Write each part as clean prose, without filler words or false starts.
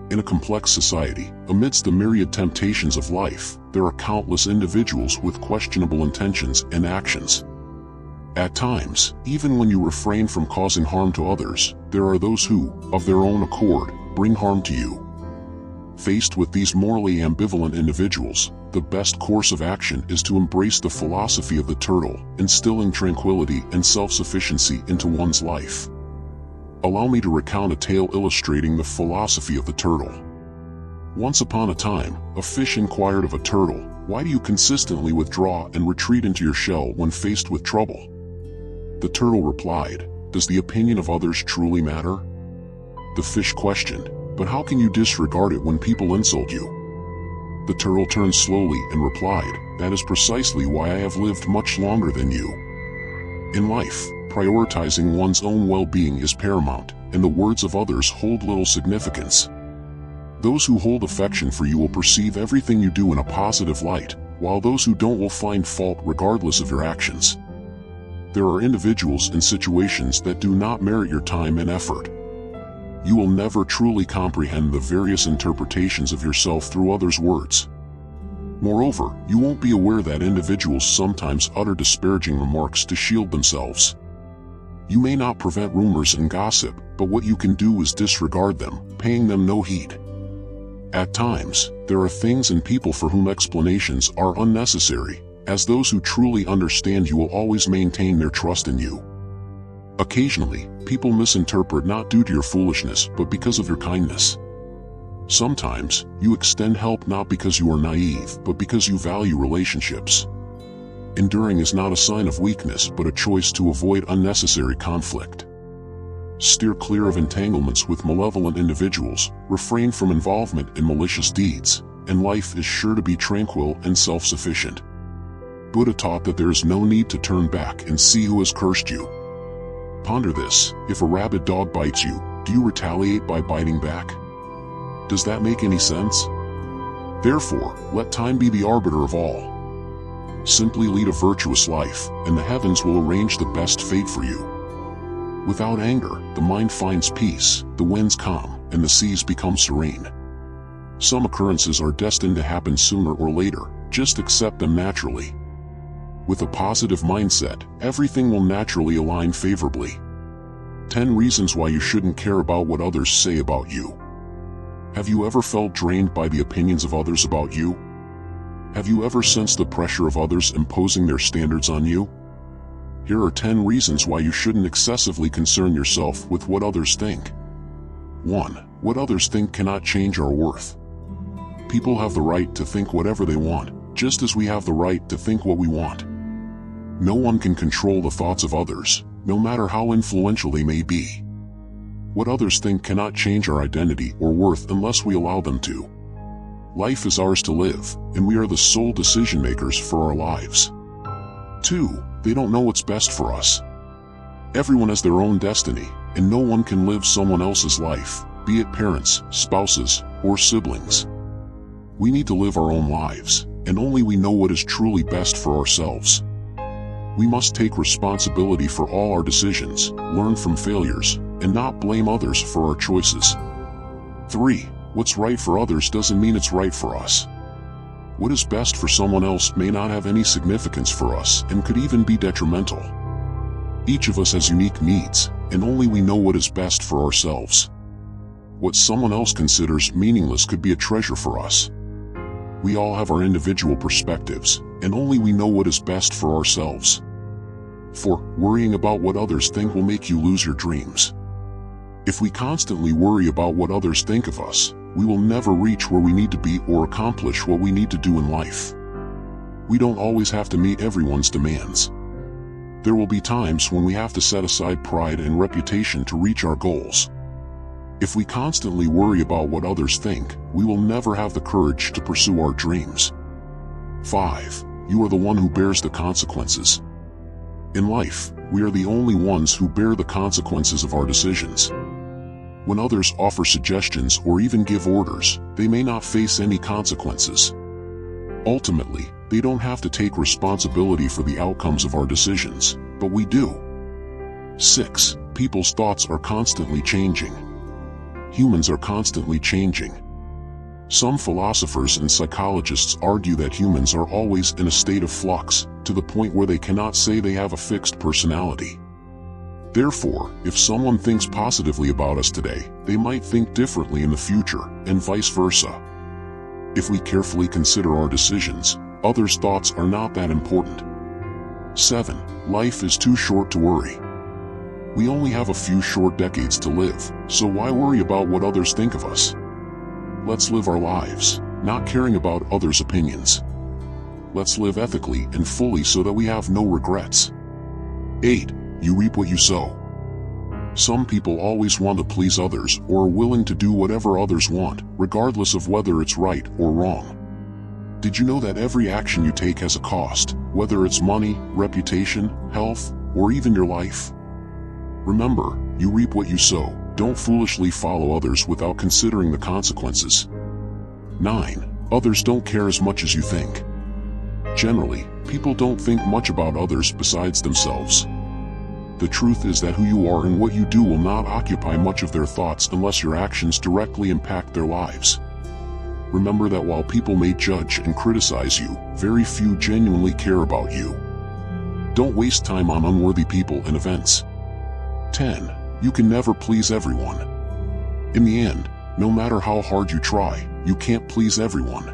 In a complex society, amidst the myriad temptations of life, there are countless individuals with questionable intentions and actions. At times, even when you refrain from causing harm to others, there are those who, of their own accord, bring harm to you. Faced with these morally ambivalent individuals, the best course of action is to embrace the philosophy of the turtle, instilling tranquility and self-sufficiency into one's life. Allow me to recount a tale illustrating the philosophy of the turtle. Once upon a time, a fish inquired of a turtle, "Why do you consistently withdraw and retreat into your shell when faced with trouble?" The turtle replied, "Does the opinion of others truly matter?" The fish questioned, "But how can you disregard it when people insult you?" The turtle turned slowly and replied, "That is precisely why I have lived much longer than you." In life, prioritizing one's own well-being is paramount, and the words of others hold little significance. Those who hold affection for you will perceive everything you do in a positive light, while those who don't will find fault regardless of your actions. There are individuals and situations that do not merit your time and effort. You will never truly comprehend the various interpretations of yourself through others' words. Moreover, you won't be aware that individuals sometimes utter disparaging remarks to shield themselves. You may not prevent rumors and gossip, but what you can do is disregard them, paying them no heed. At times, there are things and people for whom explanations are unnecessary, as those who truly understand you will always maintain their trust in you. Occasionally, people misinterpret not due to your foolishness but because of your kindness. Sometimes, you extend help not because you are naive but because you value relationships. Enduring is not a sign of weakness but a choice to avoid unnecessary conflict. Steer clear of entanglements with malevolent individuals, refrain from involvement in malicious deeds, and life is sure to be tranquil and self-sufficient. Buddha taught that there is no need to turn back and see who has cursed you. Ponder this: if a rabid dog bites you, do you retaliate by biting back? Does that make any sense? Therefore, let time be the arbiter of all. Simply lead a virtuous life, and the heavens will arrange the best fate for you. Without anger, the mind finds peace, the winds calm, and the seas become serene. Some occurrences are destined to happen sooner or later, just accept them naturally. With a positive mindset, everything will naturally align favorably. 10 reasons why you shouldn't care about what others say about you. Have you ever felt drained by the opinions of others about you? Have you ever sensed the pressure of others imposing their standards on you? Here are 10 reasons why you shouldn't excessively concern yourself with what others think. 1. What others think cannot change our worth. People have the right to think whatever they want, just as we have the right to think what we want. No one can control the thoughts of others, no matter how influential they may be. What others think cannot change our identity or worth unless we allow them to. Life is ours to live, and we are the sole decision makers for our lives. 2. They don't know what's best for us. Everyone has their own destiny, and no one can live someone else's life, be it parents, spouses, or siblings. We need to live our own lives, and only we know what is truly best for ourselves. We must take responsibility for all our decisions, learn from failures, and not blame others for our choices. 3. What's right for others doesn't mean it's right for us. What is best for someone else may not have any significance for us and could even be detrimental. Each of us has unique needs, and only we know what is best for ourselves. What someone else considers meaningless could be a treasure for us. We all have our individual perspectives, and only we know what is best for ourselves. 4. Worrying about what others think will make you lose your dreams. If we constantly worry about what others think of us, we will never reach where we need to be or accomplish what we need to do in life. We don't always have to meet everyone's demands. There will be times when we have to set aside pride and reputation to reach our goals. If we constantly worry about what others think, we will never have the courage to pursue our dreams. 5. You are the one who bears the consequences. In life, we are the only ones who bear the consequences of our decisions. When others offer suggestions or even give orders, they may not face any consequences. Ultimately, they don't have to take responsibility for the outcomes of our decisions, but we do. 6. People's thoughts are constantly changing. humans are constantly changing. Some philosophers and psychologists argue that humans are always in a state of flux, to the point where they cannot say they have a fixed personality. Therefore, if someone thinks positively about us today, they might think differently in the future, and vice versa. If we carefully consider our decisions, others' thoughts are not that important. 7. Life is too short to worry. We only have a few short decades to live, so why worry about what others think of us? Let's live our lives, not caring about others' opinions. Let's live ethically and fully so that we have no regrets. 8. You reap what you sow. Some people always want to please others or are willing to do whatever others want, regardless of whether it's right or wrong. Did you know that every action you take has a cost, whether it's money, reputation, health, or even your life? Remember, you reap what you sow. Don't foolishly follow others without considering the consequences. 9. Others don't care as much as you think. Generally, people don't think much about others besides themselves. The truth is that who you are and what you do will not occupy much of their thoughts unless your actions directly impact their lives. Remember that while people may judge and criticize you, very few genuinely care about you. Don't waste time on unworthy people and events. 10. You can never please everyone. In the end, no matter how hard you try, you can't please everyone.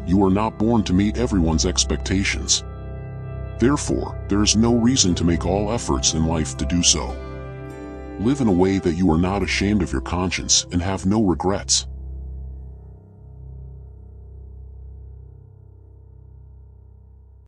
You are not born to meet everyone's expectations. Therefore, there is no reason to make all efforts in life to do so. Live in a way that you are not ashamed of your conscience and have no regrets.